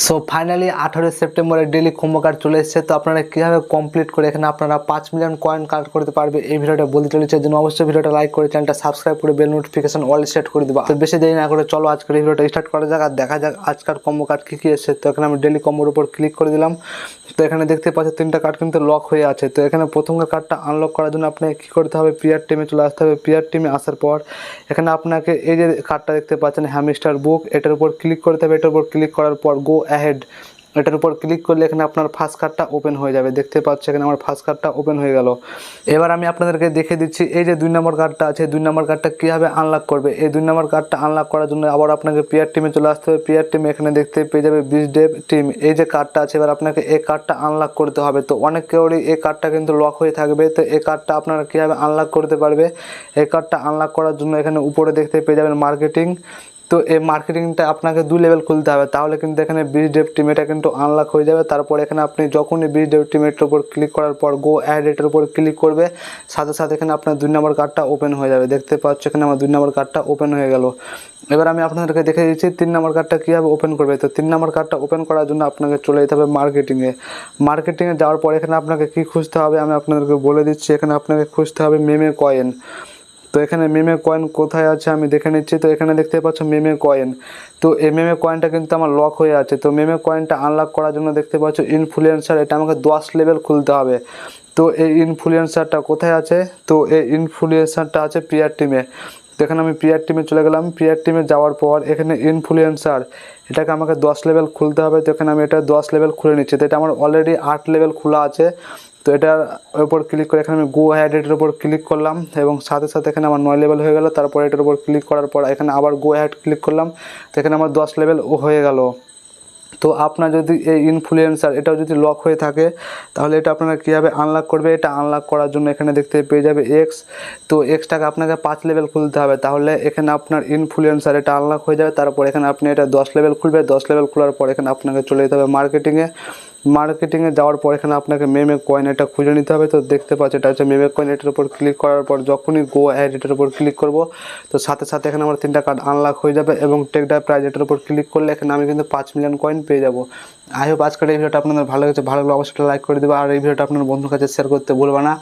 So finally 18 সেপ্টেম্বরে daily combo card চলে এসেছে। তো আপনারা কীভাবে কমপ্লিট করে এখানে আপনারা 5 মিলিয়ন কয়েন কালেক্ট করতে পারবে এই ভিডিওটা বলতে চলেছে। জন্য অবশ্যই ভিডিওটা লাইক করে চ্যানেলটা সাবস্ক্রাইব করে বেল নোটিফিকেশন অল সেট করে দেবা। তো বেশি দেরি না করে চলো আজকের এই ভিডিওটা স্টার্ট করা যাক আর দেখা যাক আজকের কম্বো কার্ড কী কী এসেছে। তো এখানে আমি ডেলি কম্বোর উপর ক্লিক করে দিলাম। তো এখানে দেখতে পাচ্ছি 3টা কার্ড কিন্তু লক হয়ে আছে। তো এখানে প্রথম কার্ডটা আনলক করার জন্য আপনাকে কী করতে হবে, প্লেয়ার টিমে চলে আসতে হবে। প্লেয়ার টিমে আসার পর এখানে আপনাকে এই যে কার্ডটা দেখতে পাচ্ছেন হ্যামস্টার বুক, এটার উপর ক্লিক করতে হবে। এটার উপর ক্লিক করার পর গো অ্যাহেড এটার উপর ক্লিক করলে এখানে আপনার ফার্স্ট কার্ডটা ওপেন হয়ে যাবে। দেখতে পাচ্ছি এখানে আমার ফার্স্ট কার্ডটা ওপেন হয়ে গেল। এবার আমি আপনাদেরকে দেখে দিচ্ছি এই যে 2 নম্বর কার্ডটা আছে, 2 নম্বর কার্ডটা কীভাবে আনলক করবে। এই 2 নম্বর কার্ডটা আনলক করার জন্য আবার আপনাকে প্লেয়ার টিমে চলে আসতে হবে। প্লেয়ার টিমে এখানে দেখতে পেয়ে যাবে বিচ ডেভ টিম, এই যে কার্ডটা আছে। এবার আপনাকে এই কার্ডটা আনলক করতে হবে। তো অনেক কেউরই এই কার্ডটা কিন্তু লক হয়ে থাকবে। তো এই কার্ডটা আপনারা কীভাবে আনলক করতে পারবে, এই কার্ডটা আনলক করার জন্য এখানে উপরে দেখতে পেয়ে যাবেন মার্কেটিং। তো এই মার্কেটিংটা আপনাকে 2 লেভেল খুলতে হবে, তাহলে কিন্তু এখানে বিচ ডেভ টিম এটা কিন্তু আনলক হয়ে যাবে। তারপর এখানে আপনি যখনই বিচ ডেভ টিমের উপর ক্লিক করার পর গো অ্যাড এটার উপর ক্লিক করবে, সাথে সাথে এখানে আপনার 2 নম্বর কার্ডটা ওপেন হয়ে যাবে। দেখতে পাচ্ছ এখানে আমার 2 নম্বর কার্ডটা ওপেন হয়ে গেল। এবার আমি আপনাদেরকে দেখে দিচ্ছি 3 নম্বর কার্ডটা কীভাবে ওপেন করবে। তো 3 নম্বর কার্ডটা ওপেন করার জন্য আপনাকে চলে যেতে হবে মার্কেটিংয়ে। মার্কেটিংয়ে যাওয়ার পর এখানে আপনাকে কী খুঁজতে হবে আমি আপনাদেরকে বলে দিচ্ছি। এখানে আপনাকে খুঁজতে হবে মেমে কয়েন। তো এখানে মেমে কয়েন কোথায় আছে আমি দেখে নিচ্ছি। তো এখানে দেখতে পাচ্ছ মেমে কয়েন। তো এই মেমে কয়েনটা কিন্তু আমার লক হয়ে আছে। তো মেমে কয়েনটা আনলক করার জন্য দেখতে পাচ্ছ ইনফ্লুয়েন্সার, এটা আমাকে 10 লেভেল খুলতে হবে। তো এই ইনফ্লুয়েন্সারটা কোথায় আছে, তো এই ইনফ্লুয়েন্সারটা আছে প্লেয়ার টিমে। তো এখানে আমি প্লেয়ার টিমে চলে গেলাম। প্লেয়ার টিমে যাওয়ার পর এখানে ইনফ্লুয়েন্সার এটাকে আমাকে 10 লেভেল খুলতে হবে। তো এখানে আমি এটা 10 লেভেল খুলে নিচ্ছি। তো এটা আমার অলরেডি 8 লেভেল খোলা আছে। তো এটার উপর ক্লিক করে এখানে আমি গো অ্যাড এটার উপর ক্লিক করলাম এবং সাথে সাথে এখানে আমার 9 লেভেল হয়ে গেল। তারপর এটার উপর ক্লিক করার পর এখানে আবার গো অ্যাড ক্লিক করলাম। তো এখানে আমার 10 লেভেল হয়ে গেল। তো আপনার যদি এই ইনফ্লুয়েন্সার এটাও যদি লক হয়ে থাকে তাহলে এটা আপনারা কীভাবে আনলক করবে, এটা আনলক করার জন্য এখানে দেখতে পেয়ে যাবে এক্স। তো এক্সটাকে আপনাকে 5 লেভেল খুলতে হবে, তাহলে এখানে আপনার ইনফ্লুয়েন্সার এটা আনলক হয়ে যাবে। তারপর এখানে আপনি এটা 10 লেভেল খুলবে। 10 লেভেল খোলার পর এখানে আপনাকে চলে যেতে হবে মার্কেটিংয়ে। মার্কেটিংয়ে যাওয়ার পর এখানে আপনাকে মেমে কয়েন এটা খুঁজে নিতে হবে। তো দেখতে পাচ্ছি এটা হচ্ছে মেমে কয়েন। এটার উপর ক্লিক করার পর যখনই গো অ্যাড এটার উপর ক্লিক করব তো সাথে সাথে এখানে আমার 3টা কার্ড আনলক হয়ে যাবে এবং টেক দ্য প্রাইজ এটার উপর ক্লিক করলে এখানে আমি কিন্তু 5 মিলিয়ন কয়েন পেয়ে যাবো। আই হোপ আজকের এই ভিডিওটা আপনাদের ভালো লেগেছে। ভালো লাগলে অবশ্যই লাইক করে দেবে আর এই ভিডিওটা আপনার বন্ধুর কাছে শেয়ার করতে ভুলবে না।